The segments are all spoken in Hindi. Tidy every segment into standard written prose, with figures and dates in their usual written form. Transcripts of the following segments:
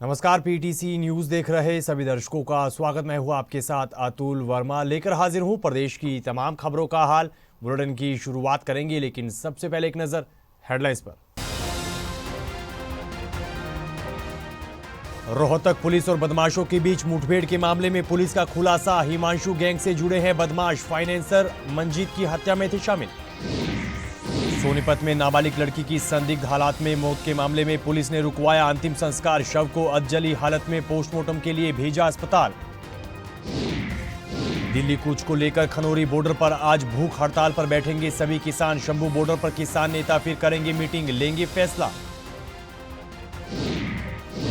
नमस्कार, पीटीसी न्यूज देख रहे सभी दर्शकों का स्वागत। मैं हूं आपके साथ अतुल वर्मा, लेकर हाजिर हूं प्रदेश की तमाम खबरों का हाल। बुलेटिन की शुरुआत करेंगे, लेकिन सबसे पहले एक नजर हेडलाइंस पर। रोहतक पुलिस और बदमाशों के बीच मुठभेड़ के मामले में पुलिस का खुलासा। हिमांशु गैंग से जुड़े हैं बदमाश, फाइनेंसर मंजीत की हत्या में थे शामिल। सोनीपत में नाबालिग लड़की की संदिग्ध हालात में मौत के मामले में पुलिस ने रुकवाया अंतिम संस्कार। शव को अधजली हालत में पोस्टमार्टम के लिए भेजा अस्पताल। दिल्ली कूच को लेकर खनौरी बॉर्डर पर आज भूख हड़ताल पर बैठेंगे सभी किसान। शंभू बॉर्डर पर किसान नेता फिर करेंगे मीटिंग, लेंगे फैसला।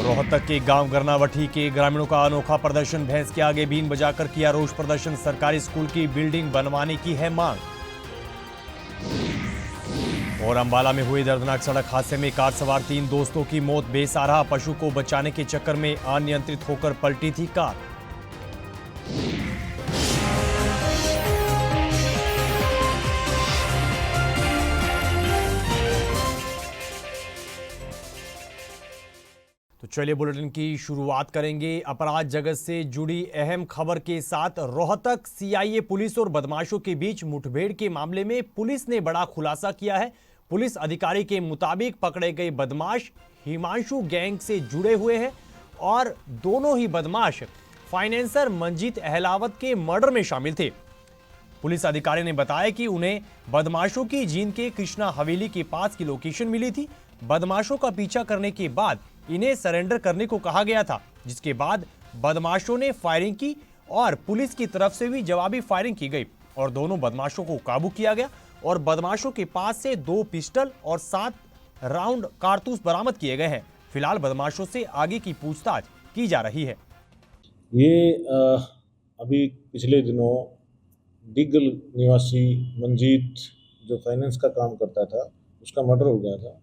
रोहतक के गांव गरनावठी के ग्रामीणों का अनोखा प्रदर्शन, भैंस के आगे बीन बजाकर किया रोष प्रदर्शन। सरकारी स्कूल की बिल्डिंग बनवाने की है मांग। और अंबाला में हुए दर्दनाक सड़क हादसे में कार सवार 3 दोस्तों की मौत। बेसहारा पशु को बचाने के चक्कर में अनियंत्रित होकर पलटी थी कार। तो चलिए बुलेटिन की शुरुआत करेंगे अपराध जगत से जुड़ी अहम खबर के साथ। रोहतक सीआईए पुलिस और बदमाशों के बीच मुठभेड़ के मामले में पुलिस ने बड़ा खुलासा किया है। पुलिस अधिकारी के मुताबिक पकड़े गए बदमाश हिमांशु गैंग से जुड़े हुए हैं और दोनों ही बदमाश फाइनेंसर मंजीत अहलावत के मर्डर में शामिल थे। पुलिस अधिकारी ने बताया कि उन्हें बदमाशों की जींद के कृष्णा हवेली के पास की लोकेशन मिली थी। बदमाशों का पीछा करने के बाद इन्हें सरेंडर करने को कहा गया था, जिसके बाद बदमाशों ने फायरिंग की और पुलिस की तरफ से भी जवाबी फायरिंग की गई और दोनों बदमाशों को काबू किया गया और बदमाशों के पास से 2 पिस्टल और 7 राउंड कारतूस बरामद किए गए हैं। फिलहाल बदमाशों से आगे की पूछताछ की जा रही है। ये अभी पिछले दिनों दिग्गल निवासी मंजीत जो फाइनेंस का काम करता था, उसका मर्डर हो गया था।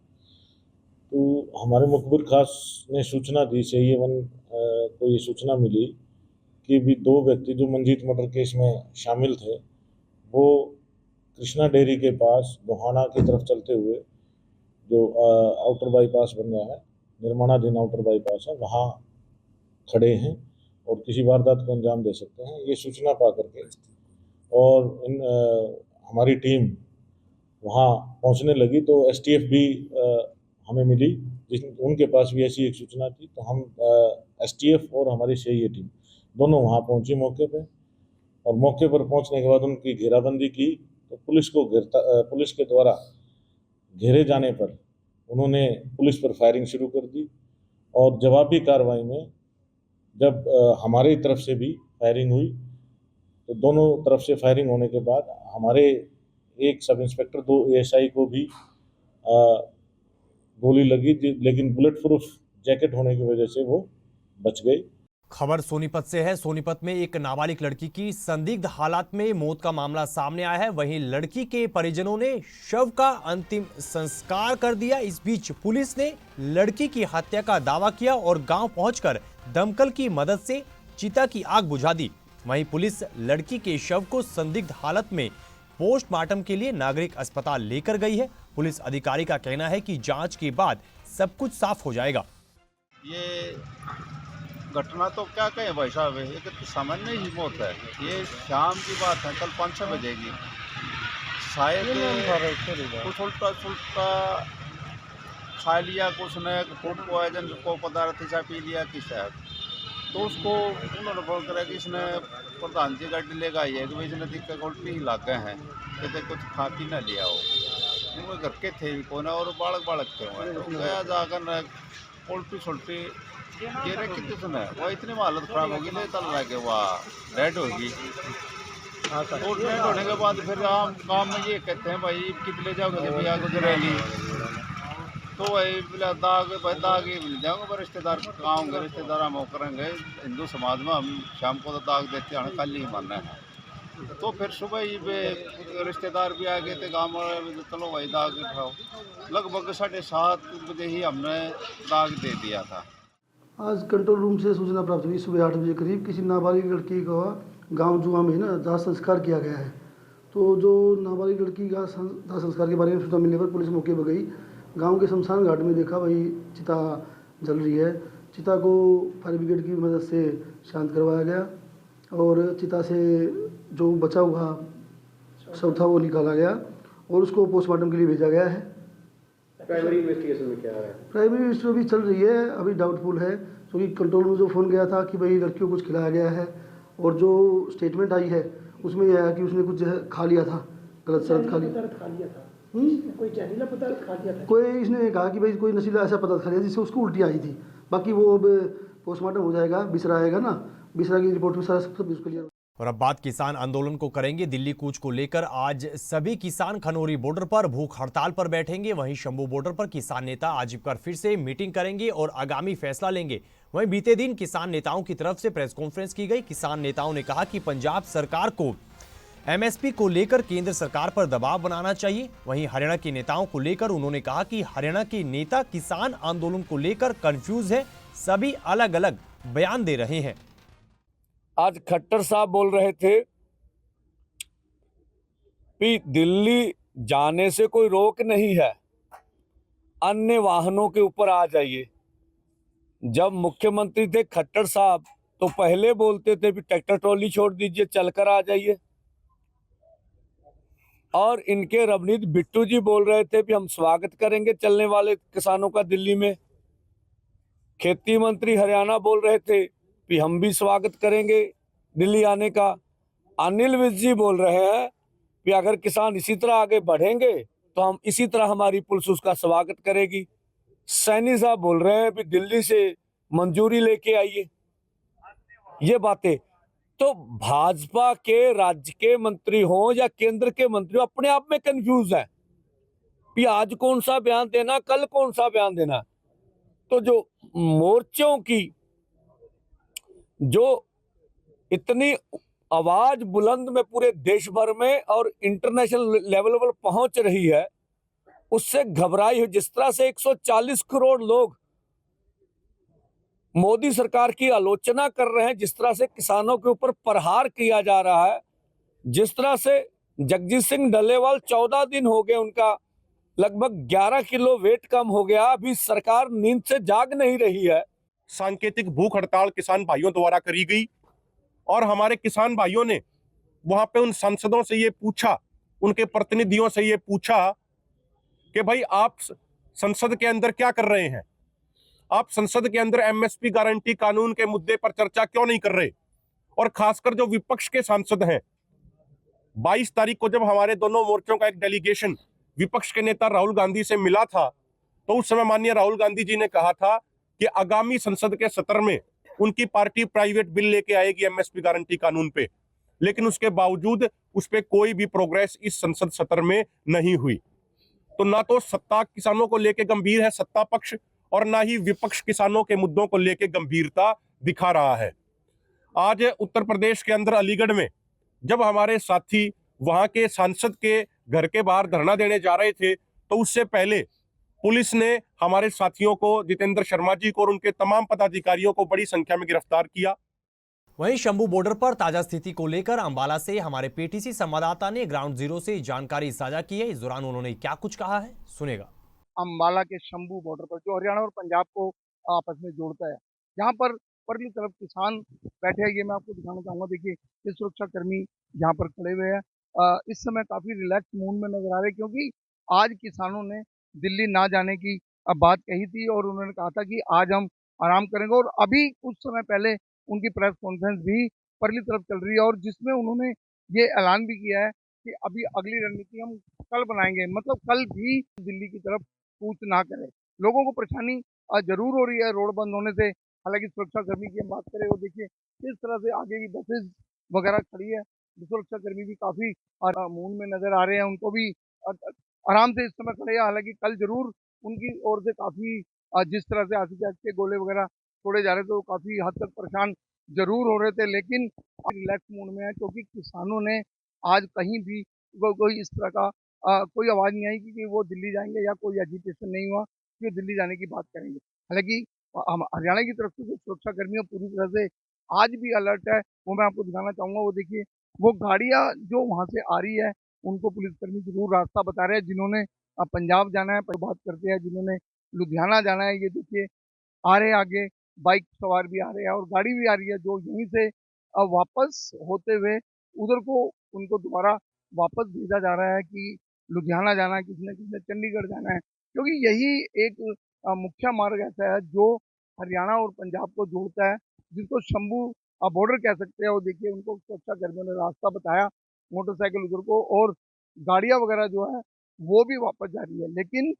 तो हमारे मुखबिर खास ने सूचना दी, चाहिए वन को ये सूचना मिली कि भी 2 व्यक्ति जो मंजीत मर्डर केस में शामिल थे, वो कृष्णा डेयरी के पास गोहाना की तरफ चलते हुए जो आउटर बाईपास बन रहा है, निर्माणाधीन आउटर बाईपास है, वहाँ खड़े हैं और किसी वारदात को अंजाम दे सकते हैं। ये सूचना पा करके और हमारी टीम वहाँ पहुँचने लगी तो एसटीएफ भी हमें मिली, उनके पास भी ऐसी एक सूचना थी। तो हम एसटीएफ और हमारी सीआईए टीम दोनों वहाँ पहुँची मौके पे, और मौके पर पहुँचने के बाद उनकी घेराबंदी की। तो पुलिस के द्वारा घेरे जाने पर उन्होंने पुलिस पर फायरिंग शुरू कर दी और जवाबी कार्रवाई में जब हमारी तरफ से भी फायरिंग हुई तो दोनों तरफ से फायरिंग होने के बाद हमारे एक सब इंस्पेक्टर 2 एएसआई को भी गोली लगी, लेकिन बुलेट प्रूफ जैकेट होने की वजह से वो बच गई। खबर सोनीपत से है। सोनीपत में एक नाबालिग लड़की की संदिग्ध हालात में मौत का मामला सामने आया है। वहीं लड़की के परिजनों ने शव का अंतिम संस्कार कर दिया। इस बीच पुलिस ने लड़की की हत्या का दावा किया और गांव पहुंचकर दमकल की मदद से चिता की आग बुझा दी। वहीं पुलिस लड़की के शव को संदिग्ध हालत में पोस्टमार्टम के लिए नागरिक अस्पताल लेकर गई है। पुलिस अधिकारी का कहना है कि जांच के बाद सब कुछ साफ हो जाएगा। ये घटना तो क्या कहें भाई साहब, ये तो सामान्य ही मौत है। ये शाम की बात है, कल 5-6 बजे की। शायद कुछ उल्टा सुल्टा खा लिया, कुछ ने फूड पॉइजन को पदार्थ ऐसा पी लिया कि शायद, तो उसको उन्होंने बोल कर कि इसने प्रधान जी गाड़ी लेगा ये कि इसने दिक्कत उल्टी ही लाग गए हैं, कहते कुछ खा पी ना लिया हो। वो घर के थे भी कौन और बालक थे, तो गया जाकर उल्टी सुल्टी गिरे कि किसने वो इतनी हालत खराब होगी, ले चल रहा है वह डेड होगी। और डेड होने के बाद फिर हम काम में ये कहते हैं भाई कितने जाओगे भैया गुजरेली, तो वही बोला दाग भाई दाग ही मिल जाऊँगा, रिश्तेदार आऊँगे, रिश्तेदार हम करेंगे। हिंदू समाज में हम शाम को तो दाग देते हैं, कल ही मानना है। तो फिर सुबह ही रिश्तेदार भी आ गए थे गाँव में, चलो भाई दाग उठाओ। लगभग 7:30 बजे ही हमने दाग दे दिया था। आज कंट्रोल रूम से सूचना प्राप्त हुई सुबह 8 बजे करीब किसी नाबालिग लड़की का गांव जुआ में ना दाह संस्कार किया गया है। तो जो नाबालिग लड़की का दाह संस्कार के बारे में सूचना मिलने पर पुलिस मौके पर गई। गांव के शमशान घाट में देखा वही चिता जल रही है। चिता को फायर ब्रिगेड की मदद से शांत करवाया गया और चिता से जो बचा हुआ शव था वो निकाला गया और उसको पोस्टमार्टम के लिए भेजा गया है। प्राइमरी इन्वेस्टिगेशन में क्या है? प्राइमरी इन्वेस्टिगेशन अभी चल रही है, अभी डाउटफुल है क्योंकि कंट्रोल में जो फ़ोन गया था कि भाई लड़कियों को कुछ खिलाया गया है और जो स्टेटमेंट आई है उसमें यह है कि उसने कुछ खा लिया था, गलत शरत खा लिया था। कोई जहरीला पदार्थ खा लिया था? कोई इसने कहा कि भाई कोई नशीला ऐसा पदार्थ खा लिया जिससे उसको उल्टी आई थी। बाकी वो अब पोस्टमार्टम हो जाएगा, बिसरा आएगा ना, बिसरा की रिपोर्ट में सारा सब उसको क्लियर। और अब बात किसान आंदोलन को करेंगे। दिल्ली कूच को लेकर आज सभी किसान खनौरी बॉर्डर पर भूख हड़ताल पर बैठेंगे। वहीं शंभू बॉर्डर पर किसान नेता आज एक बार फिर से मीटिंग करेंगे और आगामी फैसला लेंगे। वहीं बीते दिन किसान नेताओं की तरफ से प्रेस कॉन्फ्रेंस की गई। किसान नेताओं ने कहा कि पंजाब सरकार को एमएसपी को लेकर केंद्र सरकार पर दबाव बनाना चाहिए। वहीं हरियाणा के नेताओं को लेकर उन्होंने कहा कि हरियाणा के नेता किसान आंदोलन को लेकर कंफ्यूज है, सभी अलग अलग बयान दे रहे हैं। आज खट्टर साहब बोल रहे थे कि दिल्ली जाने से कोई रोक नहीं है, अन्य वाहनों के ऊपर आ जाइए। जब मुख्यमंत्री थे खट्टर साहब तो पहले बोलते थे कि ट्रैक्टर ट्रॉली छोड़ दीजिए, चलकर आ जाइए। और इनके रवनीत बिट्टू जी बोल रहे थे कि हम स्वागत करेंगे चलने वाले किसानों का दिल्ली में। खेती मंत्री हरियाणा बोल रहे थे कि हम भी स्वागत करेंगे दिल्ली आने का। अनिल विज जी बोल रहे हैं कि अगर किसान इसी तरह आगे बढ़ेंगे तो हम इसी तरह हमारी पुलिस उसका स्वागत करेगी। सैनी साहब बोल रहे हैं कि दिल्ली से मंजूरी लेके आइए। ये बातें तो भाजपा के राज्य के मंत्री हो या केंद्र के मंत्री हो, अपने आप में कंफ्यूज है कि आज कौन सा बयान देना, कल कौन सा बयान देना। तो जो मोर्चों की जो इतनी आवाज बुलंद में पूरे देश भर में और इंटरनेशनल लेवल पर पहुंच रही है, उससे घबराई हुई। जिस तरह से 140 करोड़ लोग मोदी सरकार की आलोचना कर रहे हैं, जिस तरह से किसानों के ऊपर प्रहार किया जा रहा है, जिस तरह से जगजीत सिंह डल्लेवाल 14 दिन हो गए, उनका लगभग 11 किलो वेट कम हो गया, अभी सरकार नींद से जाग नहीं रही है। सांकेतिक भूख हड़ताल किसान भाइयों द्वारा करी गई और हमारे किसान भाइयों ने वहां पे उन सांसदों से ये पूछा, उनके प्रतिनिधियों से ये पूछा कि भाई आप संसद के अंदर क्या कर रहे हैं, आप संसद के अंदर एमएसपी गारंटी कानून के मुद्दे पर चर्चा क्यों नहीं कर रहे। और खासकर जो विपक्ष के सांसद हैं, 22 तारीख को जब हमारे दोनों मोर्चों का एक डेलीगेशन विपक्ष के नेता राहुल गांधी से मिला था, तो उस समय माननीय राहुल गांधी जी ने कहा था कि आगामी संसद के सत्र में उनकी पार्टी प्राइवेट बिल लेके आएगी एमएसपी गारंटी कानून पे। लेकिन उसके बावजूद उस पे कोई भी प्रोग्रेस इस संसद सत्र में नहीं हुई। तो ना तो सत्ता किसानों को लेके गंभीर है सत्ता पक्ष, और ना ही विपक्ष किसानों के मुद्दों को लेके गंभीरता दिखा रहा है। आज उत्तर प्रदेश के अंदर अलीगढ़ में जब हमारे साथी वहां के सांसद के घर के बाहर धरना देने जा रहे थे, तो उससे पहले पुलिस ने हमारे साथियों को, जितेंद्र शर्मा जी को और उनके तमाम पदाधिकारियों को बड़ी संख्या में गिरफ्तार किया। वहीं शंभू बॉर्डर पर ताजा स्थिति को लेकर अंबाला से हमारे पीटीसी संवाददाता ने ग्राउंड जीरो से जानकारी साझा की है। इस दौरान उन्होंने क्या कुछ कहा है, सुनेगा। अंबाला के शंभू बॉर्डर पर जो हरियाणा और पंजाब को आपस में जोड़ता है, यहाँ पर परली तरफ किसान बैठे हैं। ये मैं आपको दिखाना चाहूंगा। देखिए, ये सुरक्षा कर्मी यहाँ पर खड़े हुए हैं। इस समय काफी रिलैक्स मूड में नजर आ रहे हैं, क्योंकि आज किसानों ने दिल्ली ना जाने की बात कही थी और उन्होंने कहा था कि आज हम आराम करेंगे। और अभी कुछ समय पहले उनकी प्रेस कॉन्फ्रेंस भी परली तरफ चल रही है और जिसमें उन्होंने ये ऐलान भी किया है कि अभी अगली रणनीति हम कल बनाएंगे, मतलब कल भी दिल्ली की तरफ कूच ना करें। लोगों को परेशानी जरूर हो रही है रोड बंद होने से। हालांकि सुरक्षा कर्मी की हम बात करें, वो देखिए किस तरह से आगे भी बसेज वगैरह खड़ी है। सुरक्षा कर्मी भी काफी मूड में नजर आ रहे हैं, उनको भी आराम से इस समय खड़े हैं। हालांकि कल जरूर उनकी ओर से काफी जिस तरह से आतिशबाजी के गोले वगैरह छोड़े जा रहे थे, तो काफी हद तक परेशान जरूर हो रहे थे, लेकिन रिलैक्स मूड में है, क्योंकि किसानों ने आज कहीं भी कोई इस तरह का कोई आवाज नहीं आई कि वो दिल्ली जाएंगे या कोई एजिटेशन नहीं हुआ कि दिल्ली जाने की बात करेंगे। हालांकि हरियाणा की तरफ से जो सुरक्षा कर्मी पूरी तरह से आज भी अलर्ट है, वो मैं आपको दिखाना चाहूंगा। वो देखिए, वो गाड़ियां जो वहां से आ रही है, उनको पुलिसकर्मी जरूर रास्ता बता रहे हैं। जिन्होंने पंजाब जाना है बात करते हैं, जिन्होंने लुधियाना जाना है, ये देखिए आ रहे आगे बाइक सवार भी आ रहे हैं और गाड़ी भी आ रही है जो यहीं से वापस होते हुए उधर को उनको दोबारा वापस भेजा जा रहा है कि लुधियाना जाना है, किसी न किसी ने चंडीगढ़ जाना है, क्योंकि यही एक मुख्य मार्ग ऐसा है जो हरियाणा और पंजाब को जोड़ता है, जिसको शंभू बॉर्डर कह सकते हैं। और देखिए उनको सुरक्षा कर्मियों ने रास्ता बताया, मोटरसाइकिल उधर को, और गाड़ियां वगैरह जो है वो भी वापस जा रही है। लेकिन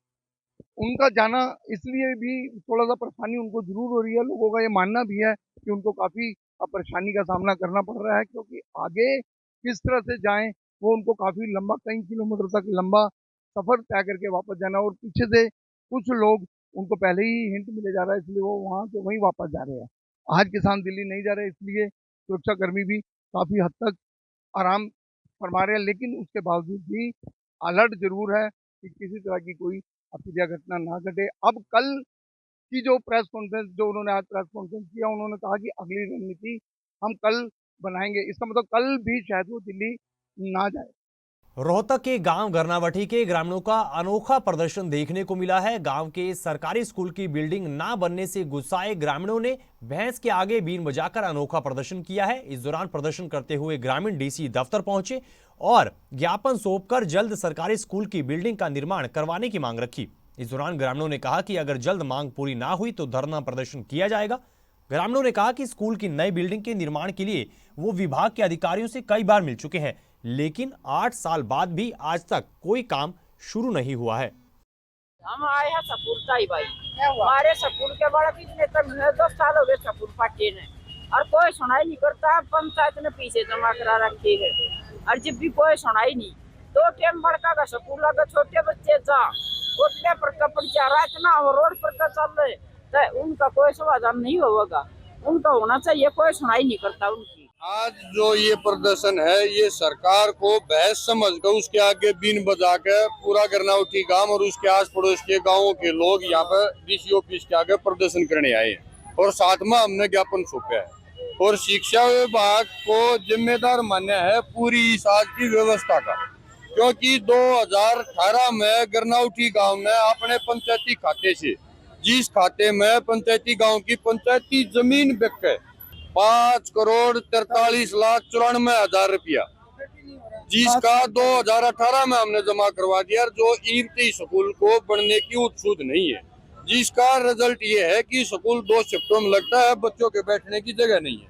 उनका जाना इसलिए भी थोड़ा सा परेशानी उनको जरूर हो रही है। लोगों का ये मानना भी है कि उनको काफ़ी परेशानी का सामना करना पड़ रहा है, क्योंकि आगे किस तरह से जाएं वो उनको काफ़ी लंबा, कई किलोमीटर तक लंबा सफ़र तय करके वापस जाना, और पीछे से कुछ लोग उनको पहले ही हिंट मिले जा रहा है, इसलिए वो वहाँ से वहीं वापस जा रहे हैं। आज किसान दिल्ली नहीं जा रहे, इसलिए सुरक्षाकर्मी भी काफ़ी हद तक आराम फरमा रहे हैं, लेकिन उसके बावजूद भी अलर्ट जरूर है कि किसी तरह की कोई अप्रिय घटना ना घटे। अब कल की जो प्रेस कॉन्फ्रेंस, जो उन्होंने आज प्रेस कॉन्फ्रेंस किया, उन्होंने कहा कि अगली रणनीति हम कल बनाएंगे। इसका मतलब कल भी शायद वो दिल्ली ना जाए। रोहतक के गांव गरनावटी के ग्रामीणों का अनोखा प्रदर्शन देखने को मिला है। गांव के सरकारी स्कूल की बिल्डिंग ना बनने से गुस्साए ग्रामीणों ने भैंस के आगे बीन बजाकर अनोखा प्रदर्शन किया है। इस दौरान प्रदर्शन करते हुए ग्रामीण डीसी दफ्तर पहुंचे और ज्ञापन सौंपकर जल्द सरकारी स्कूल की बिल्डिंग का निर्माण करवाने की मांग रखी। इस दौरान ग्रामीणों ने कहा कि अगर जल्द मांग पूरी ना हुई तो धरना प्रदर्शन किया जाएगा। ग्रामीणों ने कहा कि स्कूल की नई बिल्डिंग के निर्माण के लिए वो विभाग के अधिकारियों से कई बार मिल चुके हैं, लेकिन 8 साल बाद भी आज तक कोई काम शुरू नहीं हुआ है। हम आए हैं सपूरता ही भाई, हमारे स्कूल के बड़ा कितने तक 10 साल हो गए स्कूल फटे ने, और कोई सुनाई नहीं करता। पंचायत ने पीछे जमा करा रखी है, और जब भी कोई सुनाई नहीं। 2 टाइम बड़का का स्कूल लगा, छोटे बच्चे जा उठने पर कपड़ जा रहा इतना रोड पर का चल रहे, तो उनका कोई समाधान नहीं होगा। उनका होना चाहिए, कोई सुनाई नहीं करता उनकी। आज जो ये प्रदर्शन है, ये सरकार को बहस समझकर उसके आगे बीन बजा के पूरा गरनावटी गांव और उसके आस पड़ोस के गांवों के लोग यहाँ पर डीसी ऑफिस के आगे प्रदर्शन करने आए हैं, और साथ में हमने ज्ञापन सौंपा है। और शिक्षा विभाग को जिम्मेदार मान्य है पूरी इस आज की व्यवस्था का, क्योंकि 2018 में गरनावटी गाँव ने अपने पंचायती खाते से, जिस खाते में पंचायती गाँव की पंचायती जमीन बिक है 5,43,94,000 रुपया, जिसका 2018 में हमने जमा करवा दिया, जो इर्ती स्कूल को बनने की उत्सुक नहीं है, जिसका रिजल्ट ये है कि स्कूल 2 शिफ्टों में लगता है, बच्चों के बैठने की जगह नहीं है।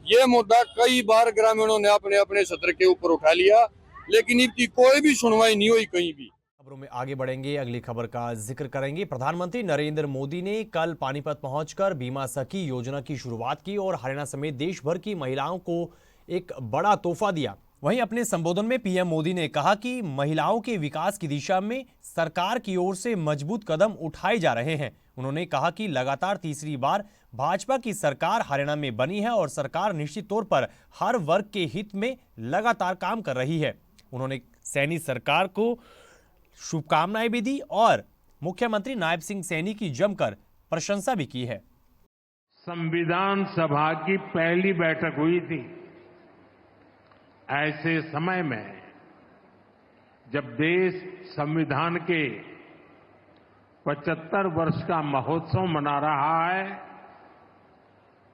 ये मुद्दा कई बार ग्रामीणों ने अपने अपने सत्र के ऊपर उठा लिया, लेकिन इसकी कोई भी सुनवाई नहीं हुई कहीं भी। खबरों में आगे बढ़ेंगे, अगली खबर का जिक्र करेंगे। प्रधानमंत्री नरेंद्र मोदी ने कल पानीपत पहुंचकर बीमा सखी योजना की शुरुआत की और हरियाणा समेत देश भर की महिलाओं को एक बड़ा तोहफा दिया। वहीं अपने संबोधन में पीएम मोदी ने कहा कि महिलाओं के विकास की दिशा में सरकार की ओर से मजबूत कदम उठाए जा रहे हैं। उन्होंने कहा कि लगातार तीसरी बार भाजपा की सरकार हरियाणा में बनी है और सरकार निश्चित तौर पर हर वर्ग के हित में लगातार काम कर रही है। उन्होंने सैनी सरकार को शुभकामनाएं भी दी और मुख्यमंत्री नायब सिंह सैनी की जमकर प्रशंसा भी की है। संविधान सभा की पहली बैठक हुई थी। ऐसे समय में जब देश संविधान के 75 वर्ष का महोत्सव मना रहा है,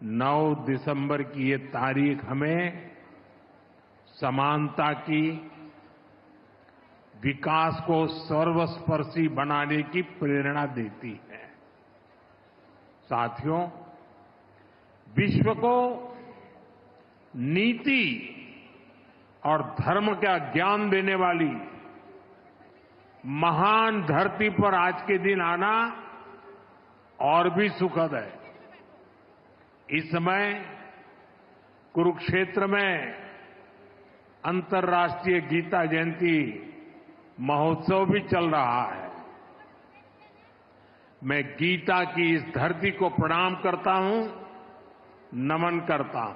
9 दिसंबर की ये तारीख हमें समानता की, विकास को सर्वस्पर्शी बनाने की प्रेरणा देती है। साथियों, विश्व को नीति और धर्म का ज्ञान देने वाली महान धरती पर आज के दिन आना और भी सुखद है। इस समय कुरुक्षेत्र में अंतर्राष्ट्रीय गीता जयंती महोत्सव भी चल रहा है। मैं गीता की इस धरती को प्रणाम करता हूं, नमन करता हूं।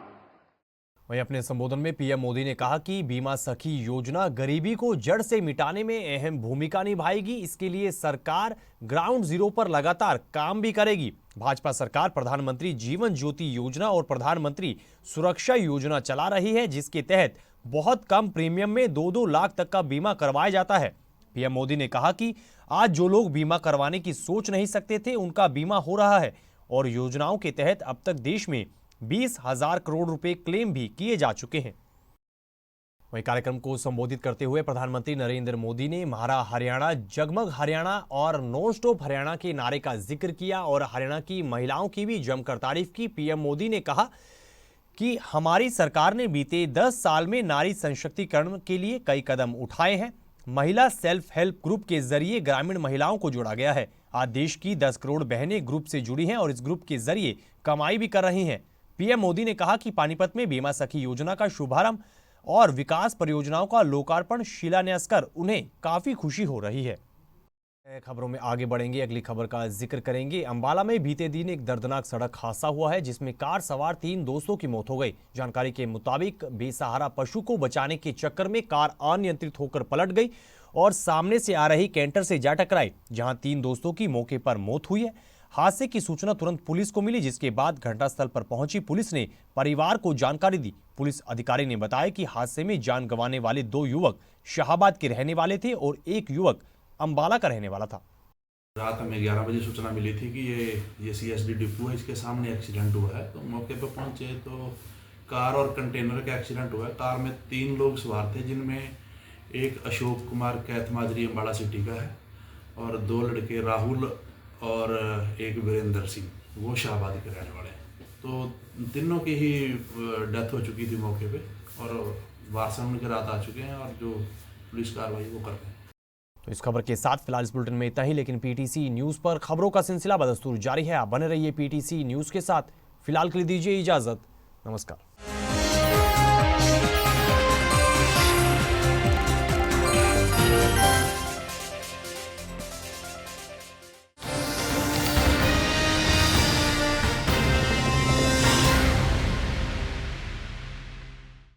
वहीं अपने संबोधन में पीएम मोदी ने कहा कि बीमा सखी योजना गरीबी को जड़ से मिटाने में अहम भूमिका निभाएगी। इसके लिए सरकार ग्राउंड जीरो पर लगातार काम भी करेगी। भाजपा सरकार प्रधानमंत्री जीवन ज्योति योजना और प्रधानमंत्री सुरक्षा योजना चला रही है, जिसके तहत बहुत कम प्रीमियम में 2-2 लाख तक का बीमा करवाया जाता है। पीएम मोदी ने कहा कि आज जो लोग बीमा करवाने की सोच नहीं सकते थे, उनका बीमा हो रहा है और योजनाओं के तहत अब तक देश में 20,000 करोड़ रुपए क्लेम भी किए जा चुके हैं। वहीं कार्यक्रम को संबोधित करते हुए प्रधानमंत्री नरेंद्र मोदी ने म्हारा हरियाणा, जगमग हरियाणा और नॉन स्टॉप हरियाणा के नारे का जिक्र किया और हरियाणा की महिलाओं की भी जमकर तारीफ की। पीएम मोदी ने कहा कि हमारी सरकार ने बीते 10 साल में नारी सशक्तिकरण के लिए कई कदम उठाए हैं। महिला सेल्फ हेल्प ग्रुप के जरिए ग्रामीण महिलाओं को जोड़ा गया है। आज देश की 10 करोड़ बहनें ग्रुप से जुड़ी हैं और इस ग्रुप के जरिए कमाई भी कर रही हैं। पीएम मोदी ने कहा कि पानीपत में बीमा सखी योजना का शुभारंभ और विकास परियोजनाओं का लोकार्पण शिलान्यास कर उन्हें काफी खुशी हो रही है। खबरों में आगे बढ़ेंगे, अगली खबर का जिक्र करेंगे। अंबाला में बीते दिन एक दर्दनाक सड़क हादसा हुआ है जिसमें कार सवार 3 दोस्तों की मौत हो गई। जानकारी के मुताबिक बेसहारा पशु को बचाने के चक्कर में कार अनियंत्रित होकर पलट गई और सामने से आ रही कैंटर से जा टकराई, जहां 3 दोस्तों की मौके पर मौत हुई है। हादसे की सूचना तुरंत पुलिस को मिली, जिसके बाद घटनास्थल पर पहुंची पुलिस ने परिवार को जानकारी दी। पुलिस अधिकारी ने बताया कि हादसे में जान गंवाने वाले 2 युवक शाहाबाद के रहने वाले थे और एक युवक अंबाला का रहने वाला था। रात हमें 11 बजे सूचना मिली थी कि ये CSD डिपो है, इसके सामने एक्सीडेंट हुआ है। तो मौके पर पहुंचे तो कार और कंटेनर का एक्सीडेंट हुआ है। कार में 3 लोग सवार थे, जिनमें एक अशोक कुमार कैथ माजरी अंबाला सिटी का है और 2 लड़के राहुल और एक वीरेंद्र सिंह, वो शाहबाद के रहने वाले हैं। तो तीनों की ही डेथ हो चुकी थी मौके पे और वारसन उनके रात आ चुके हैं और जो पुलिस कार्रवाई वो कर रहे हैं। तो इस खबर के साथ फिलहाल इस बुलेटिन में इतना ही, लेकिन PTC न्यूज पर खबरों का सिलसिला बदस्तूर जारी है। आप बने रहिए PTC न्यूज के साथ। फिलहाल के लिए दीजिए इजाजत। नमस्कार।